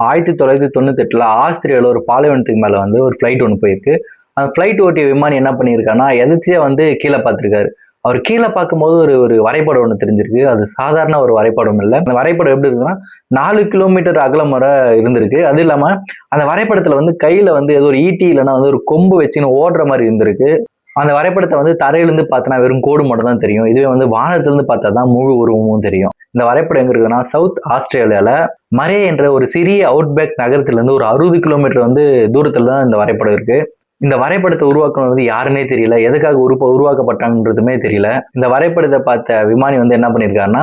1998ல ஆஸ்திரேலியால ஒரு பாலைவனத்துக்கு மேல வந்து ஒரு ஃபிளைட் ஒன்று போயிருக்கு. அந்த ஃபிளைட் ஓட்டிய விமானி என்ன பண்ணியிருக்காருன்னா, எதர்ச்சியா வந்து கீழ பார்த்திருக்காரு. அவர் கீழ பார்க்கும்போது ஒரு ஒரு வரைபடம் ஒண்ணு தெரிஞ்சிருக்கு. அது சாதாரண ஒரு வரைபடம் இல்ல. அந்த வரைபடம் எப்படி இருக்குன்னா, 4 கிலோமீட்டர் அகலம் வரை இருந்திருக்கு. அது இல்லாம அந்த வரைபடத்துல வந்து கையில வந்து ஏதோ ஒரு ஈட்டி இல்லன்னா வந்து ஒரு கொம்பு வச்சுன்னு ஓடுற மாரி இருந்திருக்கு. அந்த வரைபடத்த வந்து தரையிலிருந்து பார்த்தனா வெறும் கோடு மட்டும் தான் தெரியும். இதுவே வந்து வானத்திலிருந்து பார்த்தா தான் முழு உருவமும் தெரியும். இந்த வரைபடம் எங்க இருக்குன்னா, சவுத் ஆஸ்திரேலியால மரே என்ற ஒரு சிறிய அவுட்பேக் நகரத்திலிருந்து ஒரு 60 கிலோமீட்டர் வந்து தூரத்துல தான் இந்த வரைபடம் இருக்கு. இந்த வரைபடத்தை உருவாக்குனது வந்து யாருன்னே தெரியல. எதுக்காக உருவாக்கப்பட்டாங்கன்றதுமே தெரியல. இந்த வரைபடத்தை பார்த்த விமானி வந்து என்ன பண்ணியிருக்காருன்னா,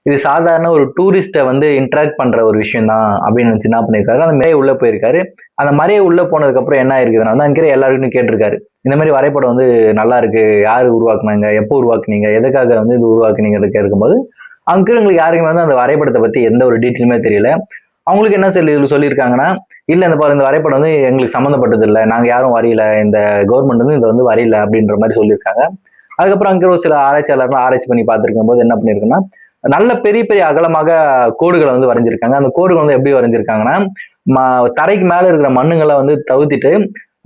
இது சாதாரண ஒரு டூரிஸ்ட வந்து இன்டராக்ட் பண்ற ஒரு விஷயம் தான் அப்படின்னு நினைச்சு என்ன பண்ணியிருக்காரு, அந்த மலையை உள்ள போயிருக்காரு. அந்த மலையை உள்ள போனதுக்கு அப்புறம் என்ன இருக்குதுன்னா வந்து அங்கே எல்லாருக்கும் கேட்டிருக்காரு. இந்த மாதிரி வரைபடம் வந்து நல்லா இருக்கு. யாரு உருவாக்குனாங்க? எப்போ உருவாக்குனீங்க? எதுக்காக வந்து இது உருவாக்குனீங்கன்னு கேட்கும்போது, அங்க இருக்கிறவங்களுக்கு யாருக்குமே வந்து அந்த வரைபடத்தை பத்தி எந்த ஒரு டீட்டெயிலுமே தெரியல. அவங்களுக்கு என்ன சொல்லியிருக்காங்கன்னா, இல்ல இந்த பாரு இந்த வரைபடம் வந்து எங்களுக்கு சம்மந்தப்பட்டது இல்ல. நாங்க யாரும் வரையல. இந்த கவர்மெண்ட் வந்து இத வந்து வரையல அப்படின்ற மாதிரி சொல்லியிருக்காங்க. அதுக்கப்புறம் அங்க ஒரு சில ஆராய்ச்சியாளர்கள் ஆராய்ச்சி பண்ணி பார்த்திருக்கும் போது என்ன பண்ணியிருக்குன்னா, நல்ல பெரிய பெரிய அகலமாக கோடுகளை வந்து வரைஞ்சிருக்காங்க. அந்த கோடுகள் வந்து எப்படி வரைஞ்சிருக்காங்கன்னா, தரைக்கு மேல இருக்கிற மண்ணுங்களை வந்து தவிர்த்திட்டு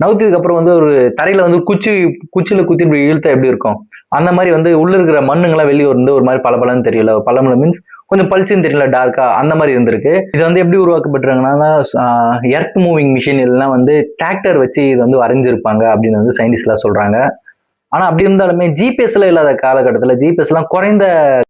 நவுத்தியதுக்கு அப்புறம் வந்து ஒரு தரையில வந்து குச்சியில குத்தி இப்படி இழுத்தா எப்படி இருக்கும் அந்த மாதிரி வந்து உள்ள இருக்கிற மண்ணுங்கெல்லாம் வெளியே வந்து ஒரு மாதிரி பளபளன்னு தெரியல. பளபள மீன்ஸ் கொஞ்சம் பளிச்சுன்னு தெரியல, டார்க்கா அந்த மாதிரி இருந்திருக்கு. இது வந்து எப்படி உருவாக்கப்பட்டிருக்காங்கன்னா, எர்த் மூவிங் மிஷின் எல்லாம் வந்து டிராக்டர் வச்சு இது வந்து வரைஞ்சிருப்பாங்க அப்படின்னு வந்து சயின்டிஸ்ட் எல்லாம் சொல்றாங்க. ஆனா அப்படி இருந்தாலுமே ஜிபிஎஸ் எல்லாம் இல்லாத காலகட்டத்துல ஜிபிஎஸ் எல்லாம் குறைந்த